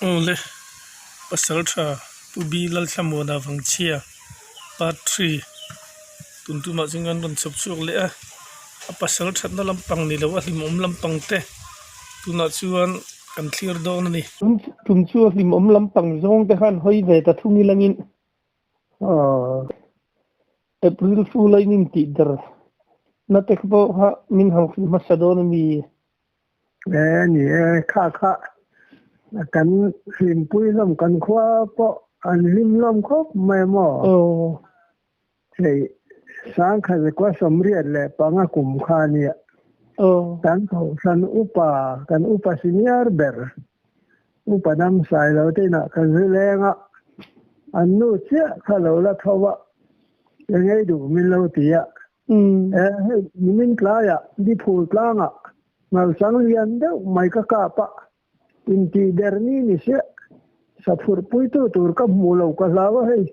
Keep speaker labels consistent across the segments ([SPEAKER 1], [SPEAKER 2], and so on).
[SPEAKER 1] Ole pasal tha tu bi lal thamona wang chia part 3 tuntu ma jingan don sab chuk le a pasal that na lampang ni lawa himom lampang te tuna chuan kan clear don ni
[SPEAKER 2] tum chu himom lampang zong te khan hoi ve ta thungi langin April Fool ai nin ti dar na tek bo ha min hang masadon mi
[SPEAKER 3] ni kha kan him pui lam kan khwa po an lim lam khop mai mo sei sang kha ko somriat le panga kum kha ni kan tho san upa senior ber upa dam sai lo te na kan lenga an nu che kha lo la thowa ngai du min lo ti ya min kla ya di phul kla nga ngal sang lian de mai ka pa inti derni ni se safur pui tu tur ka mulo ka lawa hei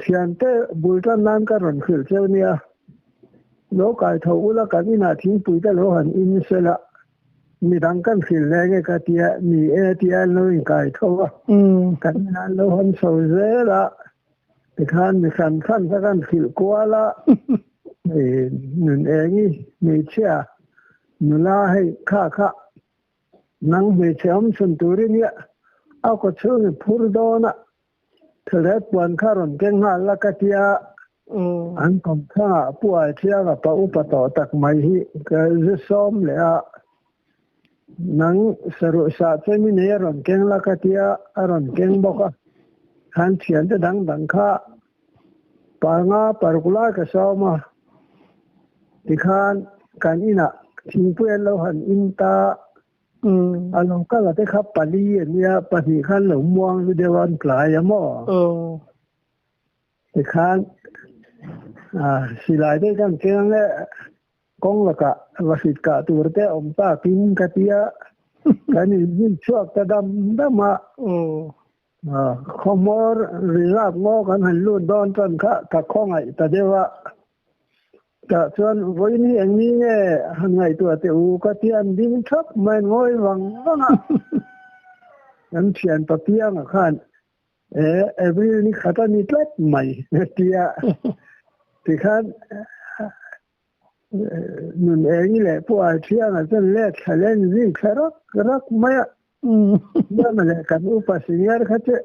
[SPEAKER 3] siante bulta nan ka ron khil cheunia lo kai tho ula ka ni na thing pui ta lo han in sela mi dang kan khil le nge ka tia ni tia lo in kai tho kan na lo han so zela ti khan mi san khan sa kan khil kwala nun engi mi chia nula hei kha nang me cham sun turin ya a ko chung phur dona thret wan kharon keng ha la ka tia an kom kha puai thia ga pa upa to tak mai hi ka je som le a nang saru sa chemi ne ron keng la ka tia aron keng boka han thian te dang kha pa nga parkula ka soma tikhan kan ina thingpuan lo han inta along ka la te khap pali nia pani khan lo muang lu dewan klai mo te khan silai de kan keng le kong la ka wasit ka tur te om ta pin ka tia kan ni chuak ta dam ma khomor rilap ngo kan han lu don tan kha ta khong ai ta dewa ta chuan voi ni eng ni nge han ngai tu te u ka tian ding thap mai ngoi wang wanga an thian pa piang a khan every ni khata ni tlat mai tia ti khan nun eng le pu a thiang a chen le challenge ring kharak mai na ma le kan u pa senior khate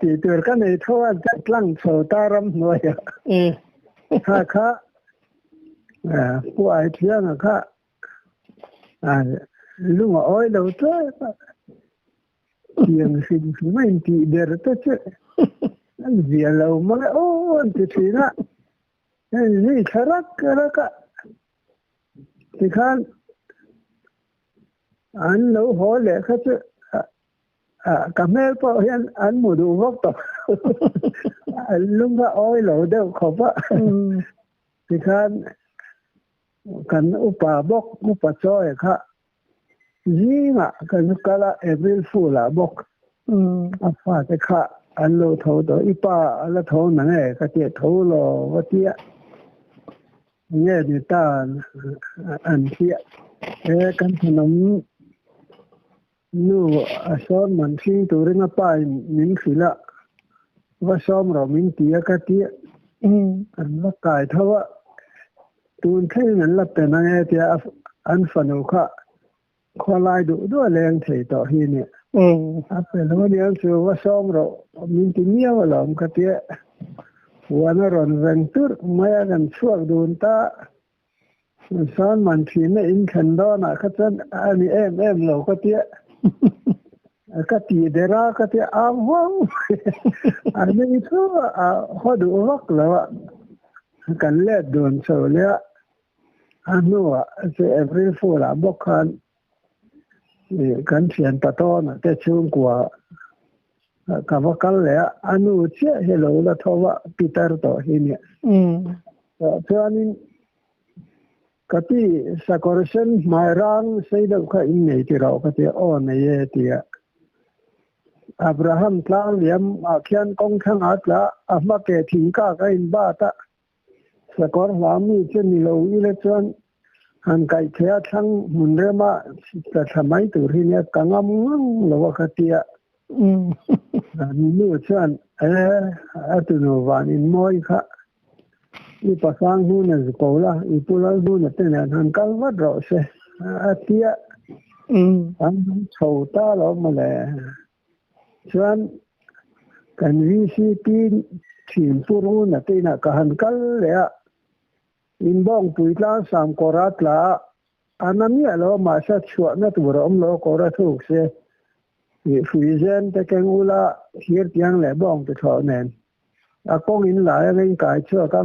[SPEAKER 3] ti tur kan ei thoa tlang so taram noi kha pu ai thiang a kha lunga oi lo to yang sin mai ti der to che an zia lo ma an ti thina ni kharak ti khan an lo ho le kha che ka mel po hian an mu du vok to lunga oi lo de khopa ti khan kan upa bok upa choi kha zinga kan kala April Fool a bok afa te kha an lo tho do ipa ala tho na nge ka te tho lo wa tia nge ni ta an tia kan thanom nu a son man thi turin a pa min khila wa som ro min tia ka tia an la kai thawa tun thei nan la pe na nge tia an fanu kha kholai du do leng thei to hi ne a pe lo ni an chu wa som ro min ti nia wa lom ka tia wa na ron ren tur mai gan chuak dun ta san man thi na in khan do na kha chan ani em lo ka tia ka ti dera ka tia a wow ani thu a hodu wak la kan le don so le anu se April Fool a bokhan kan thian ta to na te chung kwa ka va kal le anu che hello la thowa Peter to hi ne chuanin kati sakorshen mairang seida kha in nei ti ro ka te on ye tia Abraham tlang liam akhian kong thang atla ama ke thing ka in ba ta sakor lami che ni lo ile chuan หันไก่เทียทั้งมุนเรมาแต่ทำไมตัวที่เนี่ยกังงงหรือว่าคติอ่ะนี่เช่นตุนวานินมอยค่ะอีภาษาหูเนี่ยสกุลอีปุระหูเนี่ยเป็นหันกัลวัดเราเสียที่อ่ะอันชาวตาเรามาเลยส่วนกันวิสิปีทีมผู้รู้เนี่ยที่น่ะกันกัลเลยอ่ะอินบ้องปุยลาสามกอรัตลาอันนั้นเนี่ยเรามาชัดชัวร์นะตัวเราเรากอรัตถูกเสียฟิวเจนแต่แกงอุลาเฮียร์ยังแหละบ้องตัวเท่านั้นอากงอินหลายเรื่องกายชัวร์กัน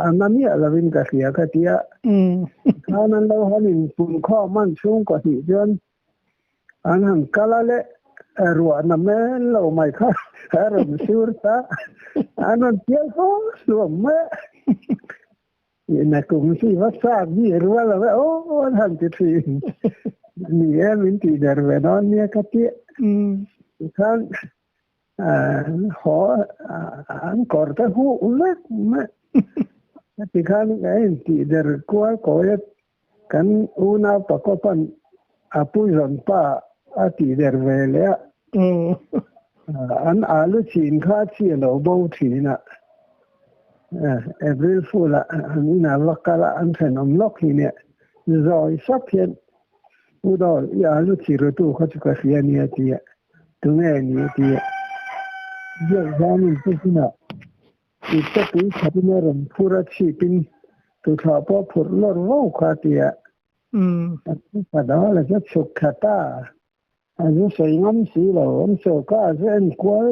[SPEAKER 3] อันนั้นเนี่ยเราเป็นกระเสียกระเทียถ้านั้นเราหันปุ่นข้อมันช่วงกว่าที่จนอันนั้นกะละเละรัวน้ำแม่เราไม่ค่ะเราไม่สูร์ตาอันนั้นเจ้าเขาสวมแม่นี่กลุ่มที่ว่าทราบนี่รู้ว่าเราโอ้ท่านจะทีนี่มินตีเดอร์เวนอนเนี่ยก็เตี้ยท่านหออันก่อนก็หูเล็กมากที่ข้างไอ้ตีเดอร์กัวก็ยัดกันอุณาปะก็ปันปุยรันป้าตีเดอร์เวลเลยอันอาลุชินข้าเชี่ยเราบ่าวทีน่ะApril Fool อันนี้น่าลักกะละอันเป็นอมล็อกเนี่ยจอยสับเพียนอุดรยาลุชิรตุเขาจะกระเสียเนี่ยที่ตรงนี้เนี่ยที่เยอะแยะนี่ที่น่ะอีกตัวที่ขับเนี่ยรำพูดชีปินตัวชาวพ่อพูดลอดว้าวขาที่แต่ดาวเลยจะฉุกขัดตาอันนี้ใส่งำสีเหล่าอันโซก้าเส้นกวน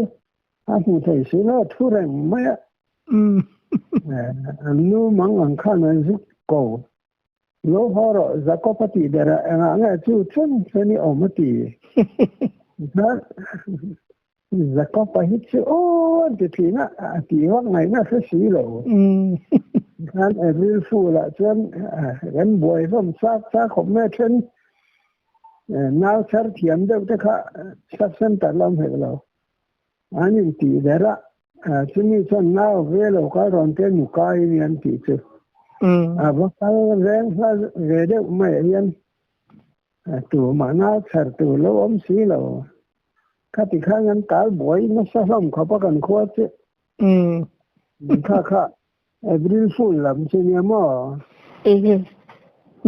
[SPEAKER 3] อันผู้ใส่สีเหล่าทุเรศไม่อันนู้มังอันข้ามันสุกโกโลหะเราจะก็ปฏิเดระอันนั้นจู่ชนเสนีอมตีนะจะก็ไปฮิตโอ้ที่ที่น่ะที่ว่าไงน่ะสีเหล่านั่นเรื่องฟูละจนกันบ่อยร่มซักของแม่ฉันน่าชัดเทียมเด็กแต่ข้าสักเส้นแต่ลำเหเราอันนี้ตีเดระทีนี้ฉันน่าเวลาการันเต้นมุกายนี่อันที่สุดว่าการเรียนเด็กไม่เรียนตัวมันน่าชัดตัวเราอมสีเราข้าติดข้างันตาบ่อยนักสะสมเขาประกันขวดเจ้ข้าApril Fool ลำเชียร์มั่ว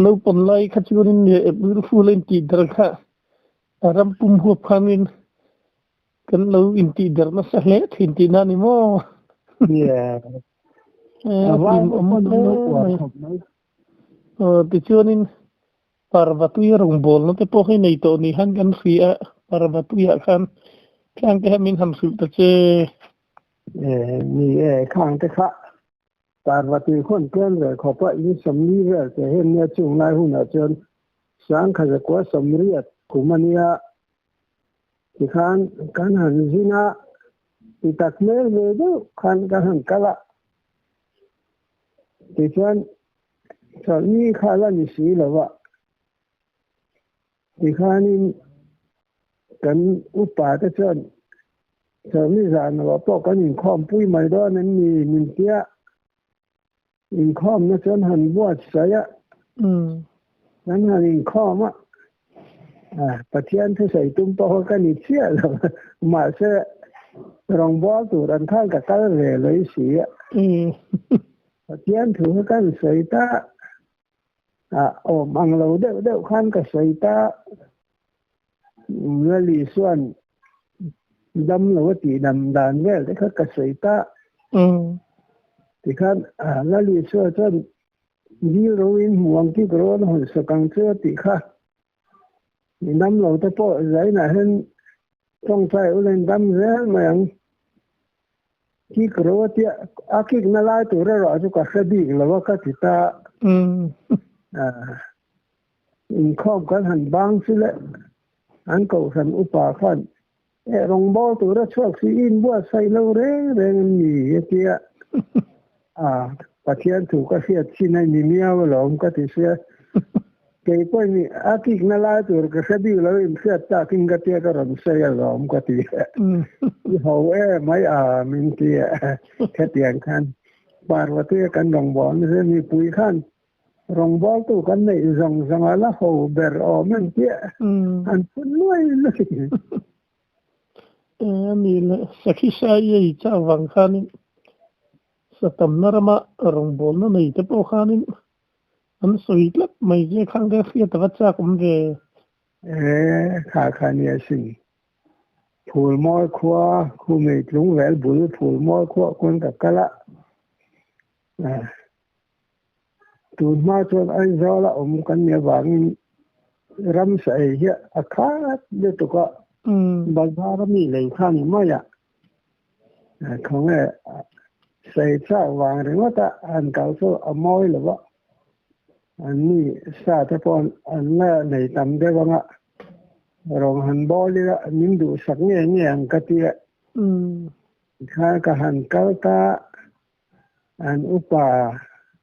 [SPEAKER 2] เราปนไล่ขัดชวนเนี่ยApril Fool เล่นตีดร์ค่ะรำปุ่มหัวพันินกันเราอินตีดร์มาสักเล็กอินตีนั่นนี่มั่ว
[SPEAKER 3] เนี่ยว่ามันต้องกว่า
[SPEAKER 2] ติชวนินปาร์วัตุยรงบอลนั่นแต่พวกให้ในตัวนี้หันกันเสียปาร์วัตุยกันข้างแค่มินหันสุดแต่เจ
[SPEAKER 3] นี่ข้างแต่ข้าปาร์วัตุยคนเพื่อนเลยขอพระอินทร์สมรีเรื่องจะเห็นเนี่ยจุงนายหุ่นอาจารย์สังขารกว่าสมรีกุมานียที่ข้างการหันจีน่าที่ตักเนื้อเลยดูข้างการหันกะละที่ฉันตอนนี้ข้าละนิสีแล้วว่าที่ข้านี่กันอุปาทชนตอนนี้สารว่าพวกกันอินคอมปุ้ยไม่ได้นั้นมีมินเตียอินคอมนะฉันหันบวชเสียนั้นหันอินคอมปะเทียนที่ใส่ตุ้มปอกันนิเชียแล้วมาเสรองบอตัวรันข้างกับกันเลยเสียปะเทียนถือกันใส่ตาโอ้มังเราเด้อข้างกับใส่ตาเมื่อลีส่วนดำเราตีดำดานเวลได้เขากับใส่ตาที่ข้างแล้วลีส่วนจนดีเราอินห่วงที่กรอนหุ่นสกังเชื่อติข้าน้ำเราแต่พอใจน่ะเห็นต้องใช้อุเลนดำเสียมาอย่างที่กลัวที่อาคิกนั่นไล่ตัวเราจะก็สะดีแล้วว่าก็ติดตาอินข้อมกันหันบางสิแหละอันเก่าสันอุปาขันรองบอตัวเราชอบสีอินบัวใส่เราเร่งนี่เตี้ยปะเทียนถูกก็เสียที่ในมีเมียวหลงก็ติเสียเกี่ยก็มีอาคิกนั่นไล่ตัวก็สะดีแล้วเสียตาคิงก็เตี้ยก็รำเสียหลงก็ติเขาไม่มินเตี้ยแค่เตียงขันบาร์ว่าเตี้ยกันดองบอลนี่มีปุ๋ยขัน rong bol tu kan nei zong zong ala ho ber o men kia an pun nuai lui
[SPEAKER 2] ni le sakhi sa ye cha wang khanin satam narama rong bol na nei te po khanin an soi tlap mai je khang de khia ta cha kum ve
[SPEAKER 3] kha nia sin phul moi khwa khu mei tlung vel bul phul moi khwa kun ka kala tu ma chuan ai zola kan nia wangin ram sai hi akha de tu ka bazar mi lei khan ma ya không nghe xây ra vàng rồi mà ta anh cao số ở môi là vậy anh đi xa thế còn anh là này tầm đấy vâng ạ rồi hắn bỏ đi là những đủ sắc nhẹ nhẹ anh cái tiệt khai cả hắn cao ta anh upa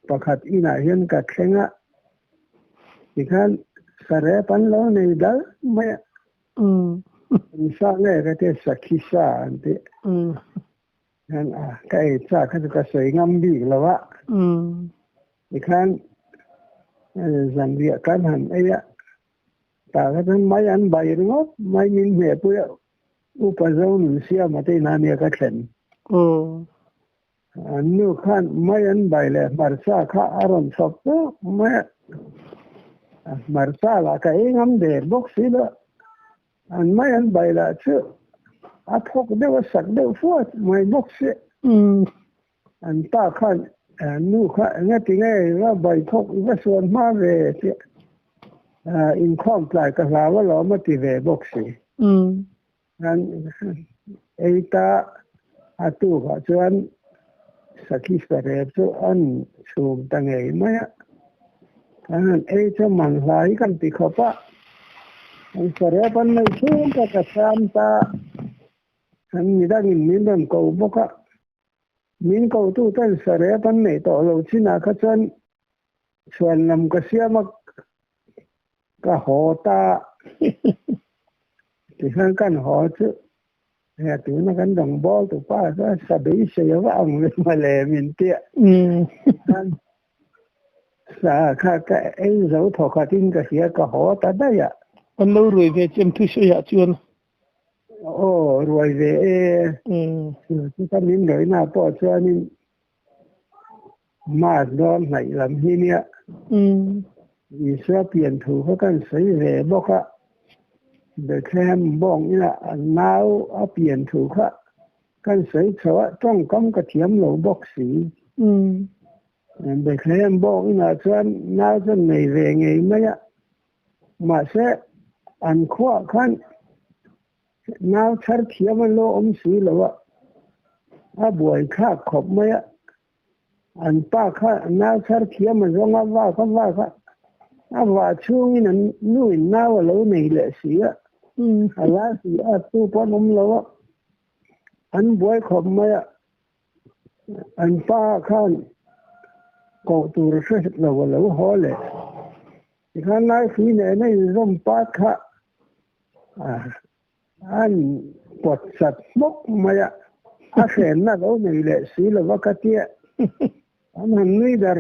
[SPEAKER 3] pakat ina hiền cả khen á thì khan sare pan lo này đó mà sao này cái thế sắc khí sa anh thế anh cái cha cái sợi ngâm bị là vậy thì khan dàn việc căn hẳn ấy ạ ta cái máy ăn bài đúng không máy nhìn mẹ bữa upazau mình xia mà thế nào này cái chuyện anh khan máy ăn bài là marsa khá aron sop đó máy marsa là cái ngâm để box xí đó anh máy ăn bài là chứ áp hốc đều sắc đều phốt máy box xí anh ta khan nu khan nghe tiếng nghe là bài thóc cái xuân ma về thì in com lại cái làว่าเรามาตีvề box xí anh ấy ta atu ka chuan sakhi sare chu an chum ta ngei mai an ei chu man lai kan ti khopa an sare pan nei chum ka sam ta an mi da min dan ko boka min ko tu tan sare pan nei to lo china kha chuan chuan lam ka siamak ka hota thì hơn kan ho chu ya tu na kan dong bol tu pa sa sabi se ya wa ang ma le min tia sa kha ka ei zo tho kha tin ka sia ka ho ta da ya
[SPEAKER 2] an lo roi ve chem thu se ya chuan
[SPEAKER 3] o roi ve tu ta min roi na po chuan in ma don nai lam hi nia i sa pian thu kha kan sei ve bo kha để xem bông như là nấu ở biển thủ khác cái sấy chó trong cắm cái thiếm lẩu bốc xí để xem bông như là chuyện nấu cho ngày về ngày mấy á mà sẽ ăn khoa khăn nấu char thiếm lẩu xí lẩu á buổi khác khop mấy á ăn pa khăn nấu char thiếm mà giống á và chung như là nuôi nấu lẩu này lệ xí á Allah si tu pon lo an boy khom ma an pa khan ko tu re lo ho le khan nai fi ne nei rom pa kha an pot sat mok ma a khen na lo nei le si lo wa ka tia an han ni dar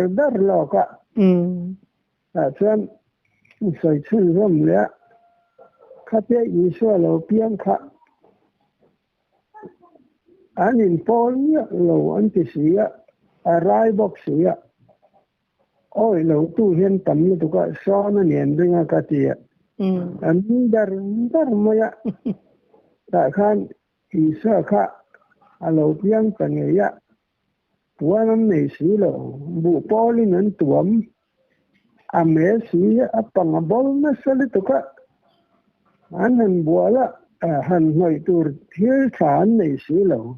[SPEAKER 3] lo ka chuan soi chun rom le khát thế ý xưa là biếng khát anh in Paul lâu anh chỉ xí rai bốc xí ôi lâu tu hiền tầm như tụi cái so nó niệm đừng cái gì anh dar mà tại khan ý xưa khát lâu biếng tầm này bữa năm này xí lâu bu Paul nên tuom mẹ xí bằng bol nó sẽ tụi cái anh hẳn bùa là hẳn người tu thiếu sản này xí lâu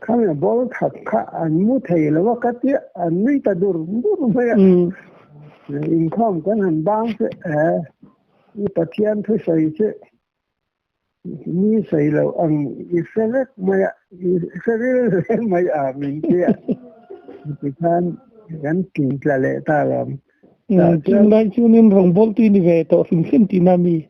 [SPEAKER 3] không là bố thật khá anh muốn thầy là cái tiết anh nuôi ta đủ mấy in không có hẳn bang chứ như ta thiên thôi xây chứ như xây lâu anh Israel mấy mình kia thì khan gắn kinh là lệ ta làm
[SPEAKER 2] chính lại chú nên rong bol tu ni ve to fin tinami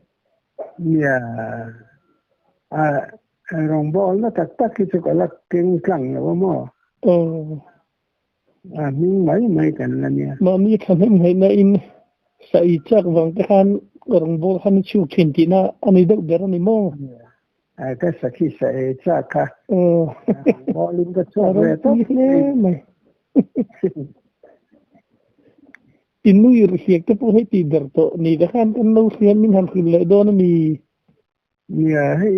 [SPEAKER 3] rong bol na tak tak ki chu ka lak king klang na mo นิ่งไม่กันละเนี่ย
[SPEAKER 2] มามีคันให้ไหนนะอินใส่จากวังตะคันรองโบลคันชูขินตินะอันนี้ดักเบรนี่มอง
[SPEAKER 3] ก็สักที่ใส่จากค่ะบอลินก็ชอบเลยต้อง
[SPEAKER 2] ไหมอินนูยร์เสียกตะปูให้ตีเดอร์โตนี่ตะคันกันนูเสียมินหันขึ้นเลยโดนมี
[SPEAKER 3] เนี่ยให้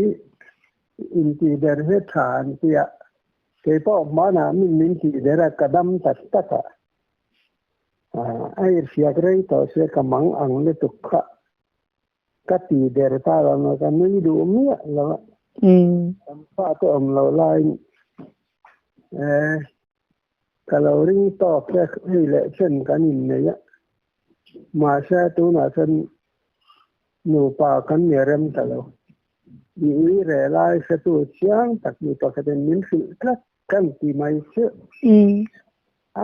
[SPEAKER 3] อินทีเดอร์ให้ฐานเสียเก็บออกมาหนามินทีเดอร์กระดำตัดตะกะไอ้เสียกไรต่อเสียกำมังอังเลยตุกขะก็ตีเดอร์ตาเราเนาะกันไม่ดูเมียแล้วป้าก็เราไล่kalau ring to ke hele chen kan in ne ya ma sa tu na san nu pa kan ne rem ta lo ni re lai sa tu chiang tak ni to ka den min fi klak kan ti mai che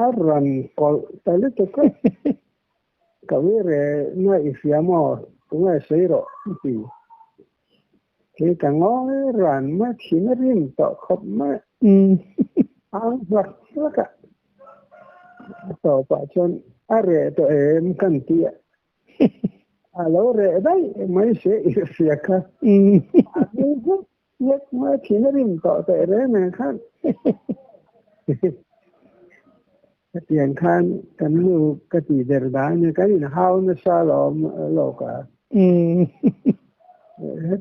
[SPEAKER 3] aran kol ta le to ka we re na isiamo tu na sei ro ti ke ka ngo ran ma chin rim to khop ma ang vak kaต่อไปจนอะไรตัวเองกันที่เราเรื่องได้ไม่เสียเสียค่ะอันนี้ก็ยักมาที่นั่นต่อแต่เรื่องนะครับเตียงคันกันลูกกติเดรดาเนี่ยกันอินฮาวน์ซาลอมโลกา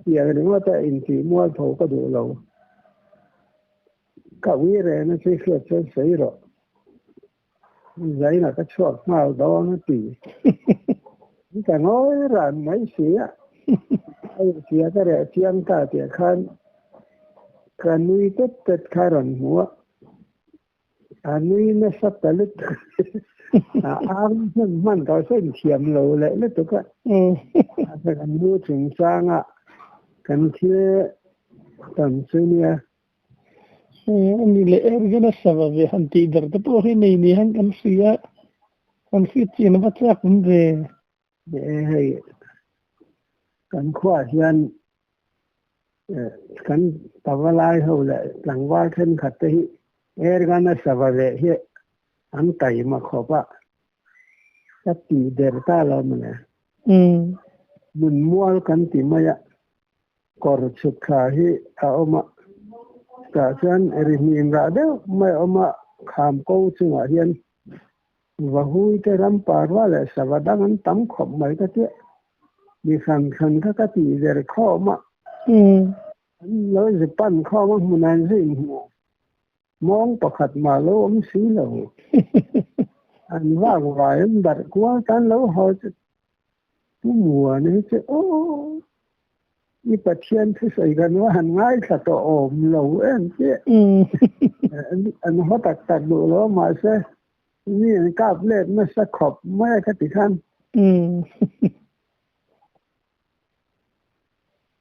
[SPEAKER 3] เตียงเรื่องว่าแต่อินทีมัวโถก็ดูเราก็วิเรนใช้เครื่องใช้สีหรอใจน่ะก็ชอบมาดอนตีนี่ก็น้อยร้านไม่เสียไอ้เสียก็เลยเชียงตาเตียคันกันนี้ก็เกิดคารนหัวอันนี้ไม่สับตะลึกอ้างมันก็เส้นเทียมเราเลยแล้วตัวก็แต่กันรู้ถึงสร้างอ่ะกันเชื่อตามซื้อเนี่ย
[SPEAKER 2] อันนี้เลยก็น่าสบายฮันตีเดอร์แต่พวกที่นี่ฮันกันเสียกันฟิตจีนวัชระคุณเร่
[SPEAKER 3] ให้กันขวายันกันตะวันไล่เขาเลยหลังว่าขึ้นขัดที่ก็น่าสบายเฮ้อันไต่มาขอบะถ้าตีเดอร์ตาเราเนี่ยมันมัวกันตีมายะกอร์ชุกขาที่เอามาแต่ฉันเรื่องนี้ก็เดี๋ยวไม่เอามาข้ามกู้ซึ่งเรียนว่าหูยจะรำปาว่าเลยสวัสดิ์นั้นตั้มขบไม่ก็เจ๊มีขันก็ตีเดี๋ยวข้อมาแล้วจะปั้นข้อมามันนั่นสิมองประคัดมาแล้วมันสีเหลวอันว่าไว้มันดัดกว่ากันแล้วเขาจะผู้มัวนี่จะโอ้นี่ประเทศที่ใส่กันว่าหันง่ายสัตว์อมเหลวเจ๊อันเขาตัดดูแล้วมาเสียนี่กาบเล็ดไม่สักขบไม่กติขัน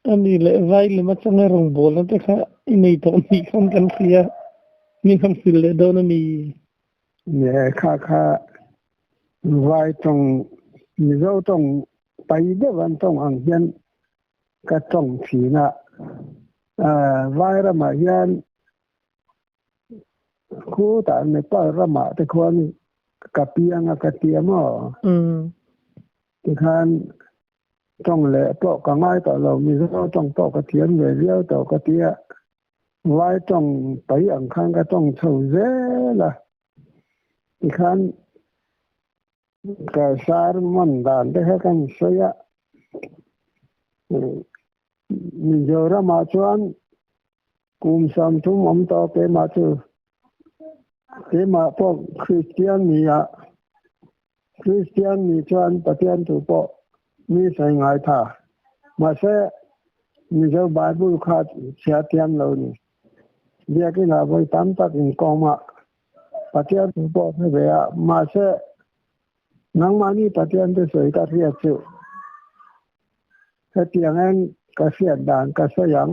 [SPEAKER 2] อันนี้เลยไว้เลยมาจะไม่รองโบแล้วแต่ค่ะในตรงนี้คนกันเสียมีคำสื่อเลยโดนมี
[SPEAKER 3] เนี่ยค่ะไว้ตรงมีเราต้องไปเดี๋ยววันต้องอังเฮียนก็ต้องผีนะไว้ละมาเฮียนคู่แต่ในป้าละมาแต่คนกับเปียงกับเตียมที่คันต้องแหละเพราะก็ง่ายต่อเรามีเราต้องต่อกระเทียมเรื่อยๆต่อกระเทียไว้ต้องไปอังคารก็ต้องเท่าเจ้ละที่คันก็สารมันด่านได้แค่กันเสียมีเยอะมาชวนกุมสามทุ่มต่อไปมาเจอเกมาพวกคริสเตียนมีชวนประเทศถูกปะมีใส่ง่ายท่ามาเสมีเจ้าไบเบิลขาดเสียเทียมเรานี่เรียกน่ะไปตามตัดอินกองมาประเทศถูกปะไม่เบียมาเสนังมานี่ประเทศที่สวยก็เรียกชื่อถ้าเตียงนั้นก็เสียด่านก็เสียง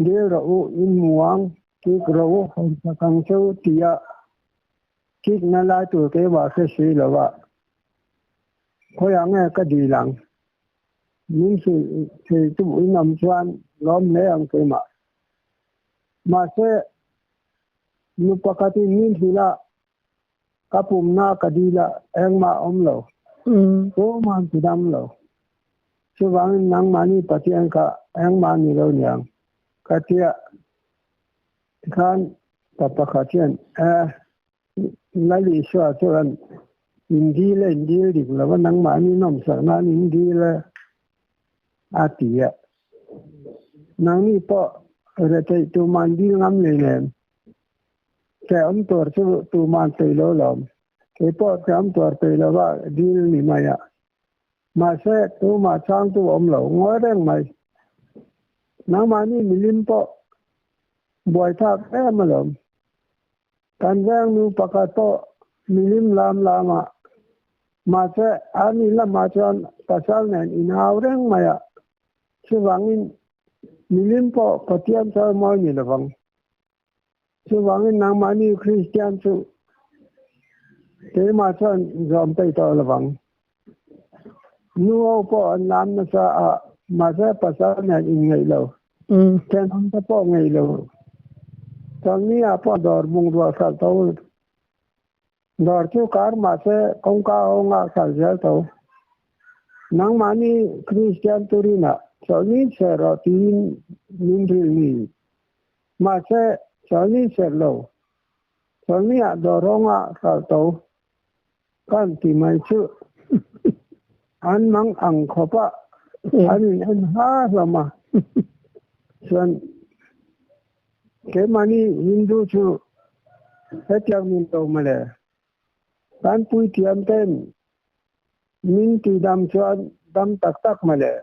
[SPEAKER 3] เดี๋ยวเราอินหมวงที่เราคนสังเกตเตียคิดนั่นแหละตัวเกี่ยวกับสิ่งเหล่าว่าเพราะอย่างนี้ก็ดีหลังนี่คือจุดนำชวนล้อมเลี้ยงตัวมาเสนุปกตินี่คือละ kapum na kadila engma omlo to man tidam lo chuwang nang mani patian ka engma ni lo nyang katia kan tapakhatien lali shwa chuan indi dik lo nang mani nom sa na indi le atia nang ni po re te tu man di ngam le ne ke om tor chu tu man te lo lom ke po ke om tor te lo wa di ni ma ya ma se tu ma chang tu om lo ngoi reng mai nang mani milim po boy thak em lom kan vang nu pakat po milim lama ma se ani la ma chan pasal nen in haw reng ma ya chuwangin milim po patiam sa mo ni lawang chuwangin nang mani Christian chu te ma chan zom pe to lawang nu po an lam na sa ma se pasal nen in ngai lo ken hom ta po ngai lo tang ni po dor bung dor sal to dor chu kar ma se kong ka nga sal ja to nang mani Christian turina cho ni se ro tin nin ri ni ma se cho ni se lo cho ni dor nga sal to kan ti mai chu an mang ang khopa an ha lama chuan ke mani hindu chu hetiang min to male kan pui tiam ten min ti dam chuan dam tak male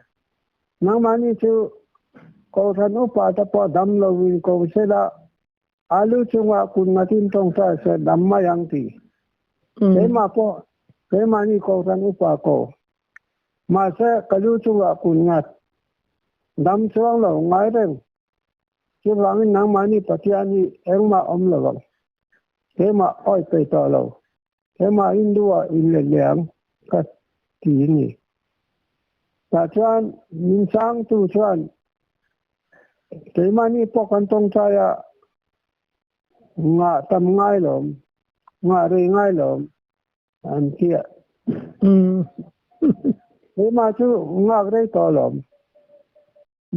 [SPEAKER 3] nang mani chu ko than upa ta po dam lo win ko se la alu chunga kun ngatin tong sa se dam ma yang ti ke ma po ke mani ko than upa ko ma se kalu chunga kun ngat dam chuang lo ngai reng chuwang nang mani patiani engma om lo ke ma oi pe to lo ke ma indua in le liang ka ti ni ta chuan min sang tu chuan ke mani po kan tong cha ya nga tam ngai lom nga re ngai lom an kia ke ma chu nga re to lom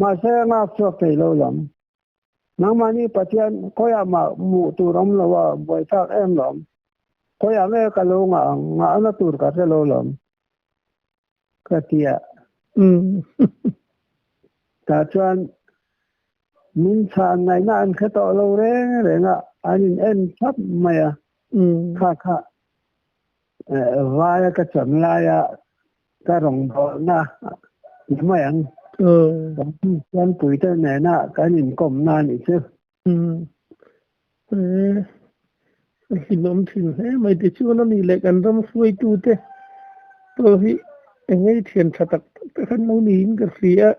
[SPEAKER 3] ma se nga chok pe lo lom nang mani patian koya ma mu tu rom lo wa boy thak em lom koya me ka lo nga na tur ka se lo lom ka tia ta chuan min chan nai na an kha to lo re nga anin en thap maya kha va ya ka cham la ya ka rong bo na mai ang yan pui te ne na ka nin kom na ni chu
[SPEAKER 2] hinom thin he mai te chu na ni le kan ram suai tu te to hi engai thian thatak ta khan lo ni in ka ria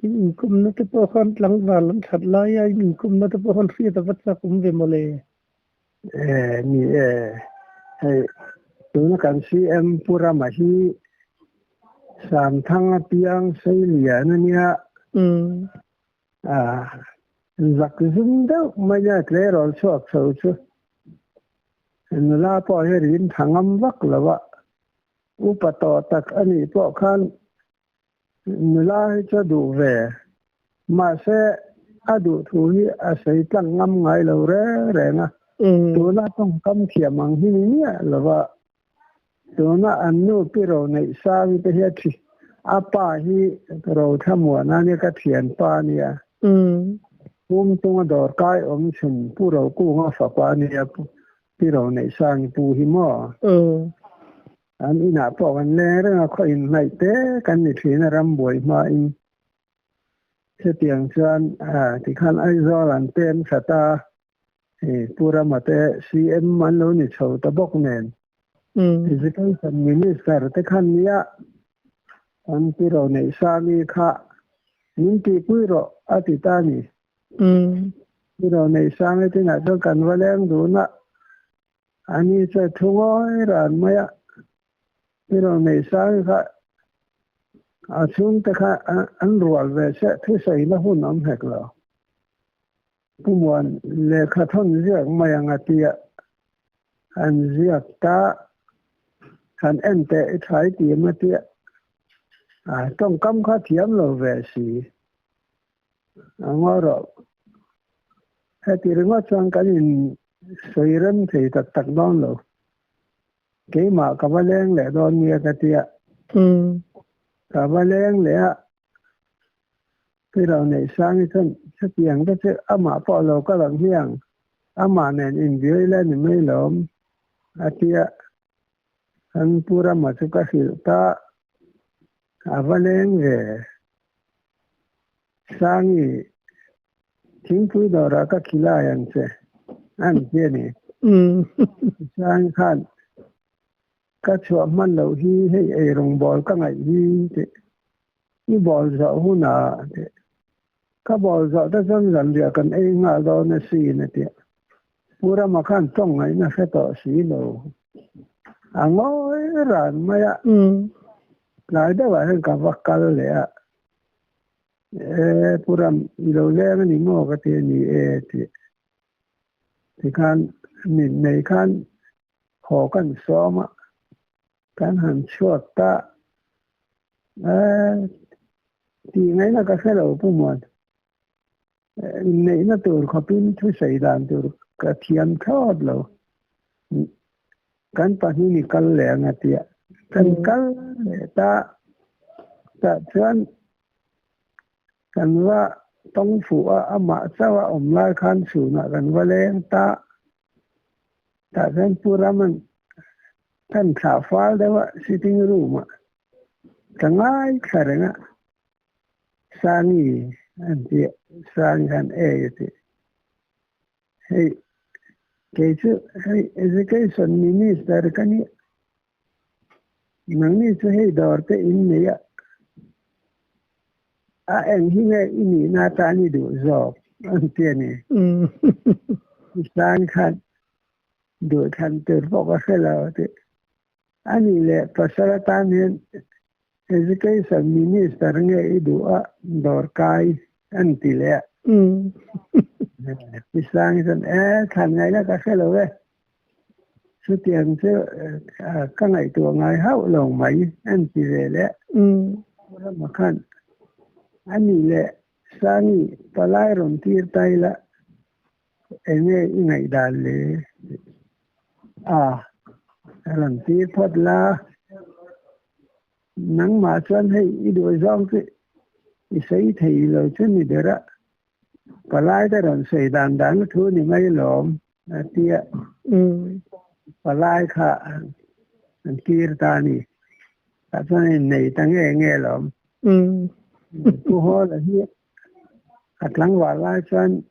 [SPEAKER 2] in kum na te po khan tlang wa lam that la ya in kum na te po khan ria ta vat sa kum ve mole
[SPEAKER 3] ni hey tu na kan si em pura ma hi sam thang piang sei lia na nia zak zum da ma ya kle rol chok so chu en la po he rin thangam vak lawa upato tak ani po khan nula cha du ve ma se adu thu hi a sei tlang ngam ngai lo re nga tu na tong kam khiamang hi ni lawa tu na anu pi ro nei sa wi te he thi apa hi ro thamwa na ne ka thian pa nia tung dor kai om chun pu ro ku nga fa pa nia pi ro nei sang pu hi mo an ina po an le ra kho in nai te kan ni thi na ram boi ma in se tiang chuan ti khan ai zo lan ten khata pura mate cm man lo ni chho ta bok nen education minister te khan nia an pi ro nei sa mi kha nin ti pui ro ati ta ni pi ro nei sa me te na do kan wa leng du na ani se thungoi ran ma ya pi ro nei sa kha a chung te kha an rual ve se thu sei na hun am hek lo pu mon le kha thon riak ma yang atia an ziak ta han ente thai ti ma ti trong kam kha thiam lo ve si ngoro he ti ringo chang kan in soiran thei tak tak don lo ke ma ka ba leng le don nia ka ti ka ba leng le cái đầu này sang cái thân chất tiền cái chứ mà bỏ lô cái lần hiang mà này in dưới lên thì mới lộn tia anh pura mà chúng ta hiểu ta và lên về sang thì chính phủ đó là các kỳ lạ anh sẽ anh kia này sang khan các chỗ mình lâu hi hay ở rồng bò các ngày hi thì như bò dạo hôm nào các bò dạo ta dân dần việc cần ai ngã đó nó xì này tiệt, pura mà khăn trong ấy nó sẽ tỏ xì đâu, ngồi ràn mà ya, lại đó là cái cặp vắt cá lệ pura lâu lẽ mình ngồi cái tiền này thì khăn mình này khăn họ khăn xóa mà khăn hành chuột ta, thì ngay là cái đầu của mình này nó từ khó tin thứ xảy ra từ cái thiên thớt rồi cái phần này cần lẽ ngặt tiệt cần ta chuyện cầnว่าต้องฝูmà sao lại khăn sủ nè cầnว่าlên ta chuyện pura mình thân khảo phá đấy vậy sitting room chẳng ai khả năng sani anti sani han thì hey cái chứ hey education minister cái này nang ni chứ hey đòi cái in này anh hi nghe in na ta ni đủ job anti này sani han đủ han từ bỏ cái là thì anh lệ persyaratan education minister nghe itu đòi cái anh tỷ lệ sang dân thành ngày đó cái là vậy số tiền chứ các ngày tuổi ngày hậu lòng mấy anh tỷ lệ mà khăn anh lệ sang ta lại rồng tiệt tay là anh nghe ngày đàn lệ lần tiệt thoát là nắng mà chân hay ý đồ rong cái xây thì rồi chân này được á và lại ta đòn xây đàn đàn cái thứ này mấy lộn tia và lại khá kia ta này ta cho này ta nghe lộn cô ho là hiếp lăng và lại chân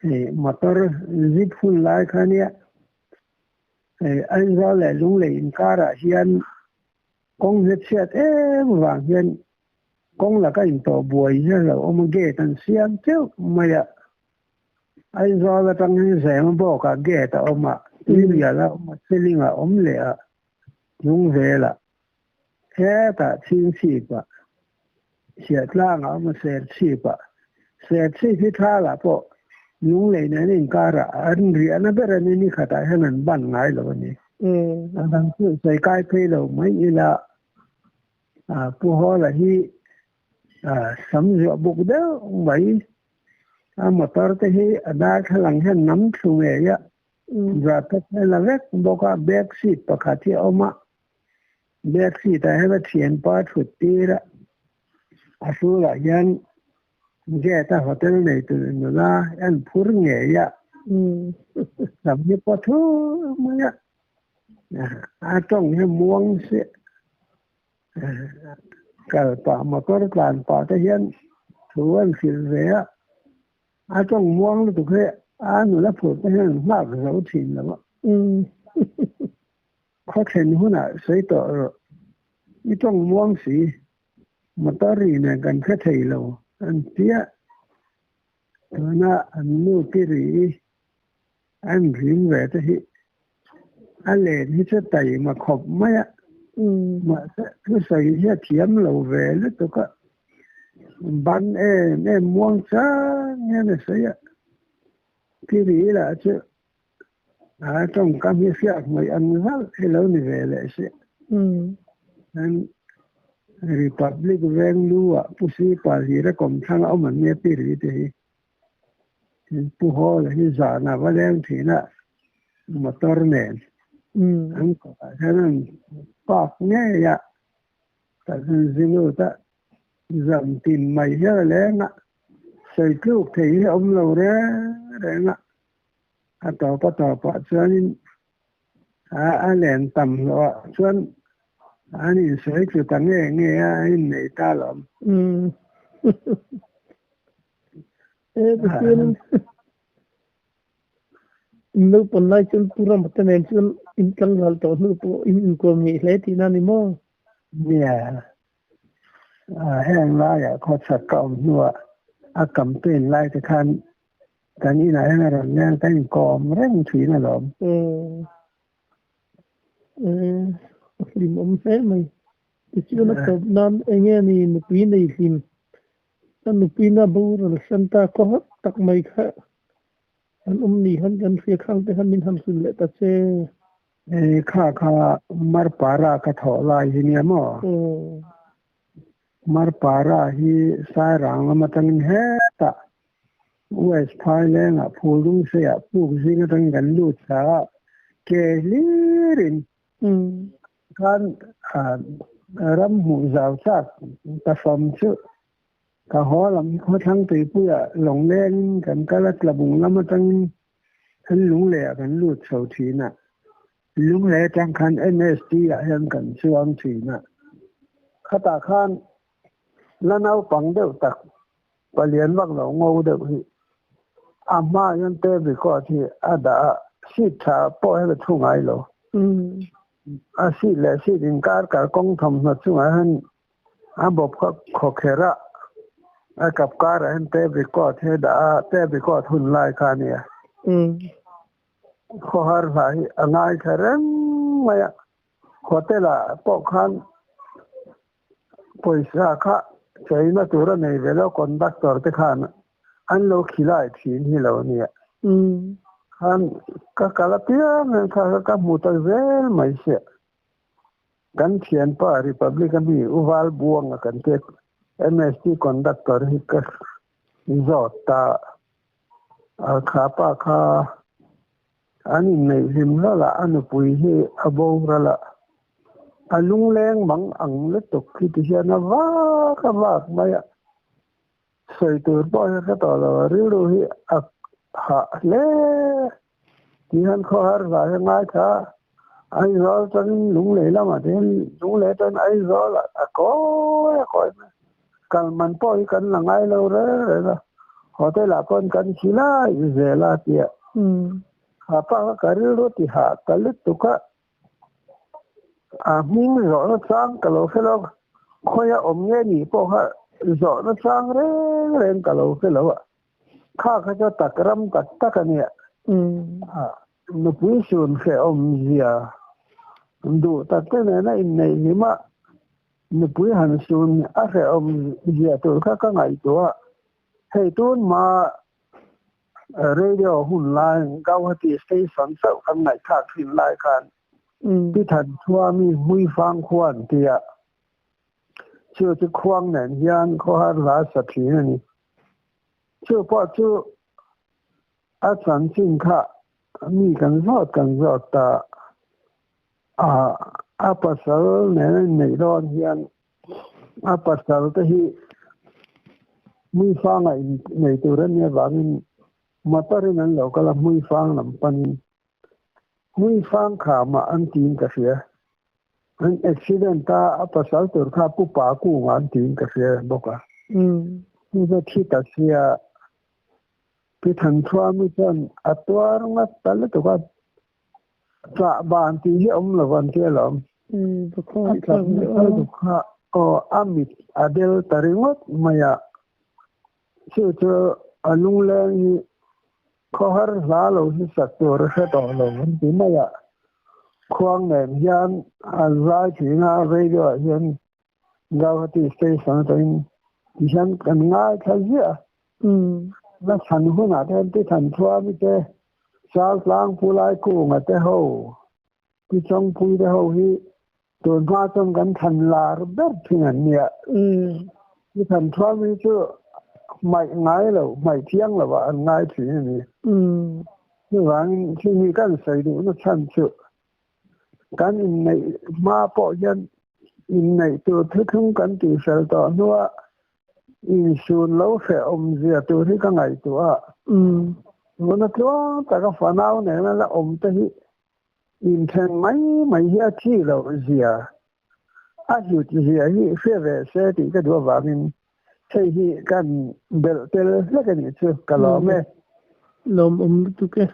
[SPEAKER 3] thì motor zip phun lại khá nia anh ra lại lung lệ cả ra hiền công việc xét vàng hiền công là cái tổ bùi chứ là ông ghé tận xiêm chứ mà anh do là tăng hình sẽ mà bỏ cả ghé tận ông mà bây giờ là ông xử lý là ông lệ dùng về là thế ta chính trị quá xét lang ông xét trị quá xét trị thì thà là bỏ dùng lệ này nên cả ra anh riêng nó bây giờ này khát hay là ban ngày rồi này đang cứ xây cái phê rồi mấy như là cô họ là hi sắm rượu bụng đó vậy mà tao thấy hi đã khá lăng hen nắm xuống ấy và tất là vết bao cả back seat và cả thì ông ạ back seat hay là tiền part của tì ra số là dân ghé ta hotel này từ nó là anh phur nghề làm như có thứ mà trong cái muông sẽ cả mà có được làm ta hiện thủ anh phiền về trong muông nó tụi cái nó là phụ cái hiện mắc dấu tiền là khó khăn hơn là xây tổ rồi trong muông gì mà ta ri này gần cái thầy lâu anh tía nó anh nuôi cái gì anh riêng về thế anh lên hết tay mà khóc mấy mà cứ xây hết thiếm lâu về lúc tôi có bán em muông xa nghe là xây cái gì là chứ trong các miếng phiạc mấy ăn rất hay lâu này về lại sẽ nên Republic ven lúa pusi pali ra kom thang ông mình nghe piri thì pu ho là như giả na và đem thì na motor nền anh có cái nên bạc nghe ya tại vì ta dầm tìm mày hết lên á xây lúc thì ông lâu đấy nè tàu cho nên lên tầm rồi cho anh xây cái tăng nghe anh này ta làm
[SPEAKER 2] Betul. Indo pernah cun pura mata nensun incang hal tahu nu po income ni leh tina ni mo.
[SPEAKER 3] yeah hang la ya ko sa kom nuwa akam pen lai te kan ni na hang ran yang tan kom ren thủy na lom
[SPEAKER 2] Lim saya mai. Kecil nak nan engen ni nupi ni lim. Tan nupi na buru santa kohot tak mai kha. An ni han kan phía khang te han min ham sun le ta che.
[SPEAKER 3] kha mar para ka tho lai ni mo mar para hi sai rang ma tan he ta west thailand a phulung se a pu jing tan gan lu cha ke lirin kan ram hu zau chak ta som chu ka ho lam ho thang ti pu ya long len kan ka la bung lam tan han lung le kan lu chau thi na lung le tang kan NST a han kan chuang thi na khata khan lanau pang deuh tak palian wak lo ngou deuh hi ama yan te bi ko thi ada si tha po he thu ngai lo a si le si din kar kong thom na chu han a bop kho khera a kap kar han te bi ko the da te bi ko thun lai kha ne kho har lai angai kharem maya hotela po khan poisa kha China tura nei velo conductor te khan an lo khilai thin hi lo ni khan ka kalapia men ka muta vel mai se kan thian pa republican mi uwal buang kan te MST conductor hi ka zota kha pa kha ani nei him la anu pui hi abo la alung leng mang ang le tok ki ti na wa ka wa maya sei tur bo ka to lo ri lu hi a ha le ti han kho har wa ngai tha ai ro tan lung le la ma den lung le tan ai ro la ko kal man po i kan la ngai lo re la hotel la kon kan chila ze la ti ha pa ka ri ro ti ha ka le tu ka mình rõ nó sang cả lỗ cái lỗ khơi ôm nghe nhỉ po ha rõ nó sang lên cả lỗ cái lỗ khá cho tắc ram tắc cái này nó quý xuân cái ôm gì đủ tắc cái này nhưng mà nó quý hành xuân cái ôm gì tôi các ngày đó hay tuần mà radio hun lai gao hati station sau kan ngai kha thin lai kanที่ทันทั่วมีมุ้ยฟังควรที่เชื่อจะควงเนี่ยยันเขาหาราสถีนี่เชื่อพอเชื่ออาจารย์สิงค่ะมีกันรอดแต่ปัสสาวะเนี่ยในร้อนยันปัสสาวะที่มุ้ยฟังในตัวเนี่ยบางมาตอนนั้นเราก็ละมุ้ยฟังลำปันมุ้ยฟังข่าวมาอันตีนกระเสียอันอุบิเหตุภาษาตัวข้าผู้ป่ากู้งานตีนกระเสียบอกว่านี่ก็ที่กระเสียพิธันทั่วมิจฉาอัตวารงค์แต่ละตัวก็จะบานตีที่ละวันที่ละทุกคนทุกข้าอามิดอเดลตาริงวัดมายาชื่อเธอลุงเลี้ยงข้อหาเราที่สักตัวเราต่อเราที่ไม่อะควงเนี่ยยันอะไรที่น่าเรียกยันเราที่สเตชันตัวนี้ยันกันง่ายแค่เยอะแล้วฉันหัวหน้าที่ทันทัวร์ไม่ใช่ sao lang phu lai ku ngà te ho pi chong phu te ho hi tuần hoa trong gần thành là rất thiên ảnh nhẹ cái thành thoa mi chứ mày ngái là mày thiêng là bạn ngái thì này nhưng mà khi mi cái xây đủ nó chăn chịu cái này ma bỏ dân này tôi thấy không cần từ sở đó nữa in xuân lâu phải dìa tôi thấy cái ngày tôi nó cho ta cái phần nào này là tới in thành mấy giờ chi là dìa dù chỉ dìa hi phải về xe thì cái đó vào mình thấy hi cái bel tel là cái gì chứ cái lo mẹ
[SPEAKER 2] lom tu ke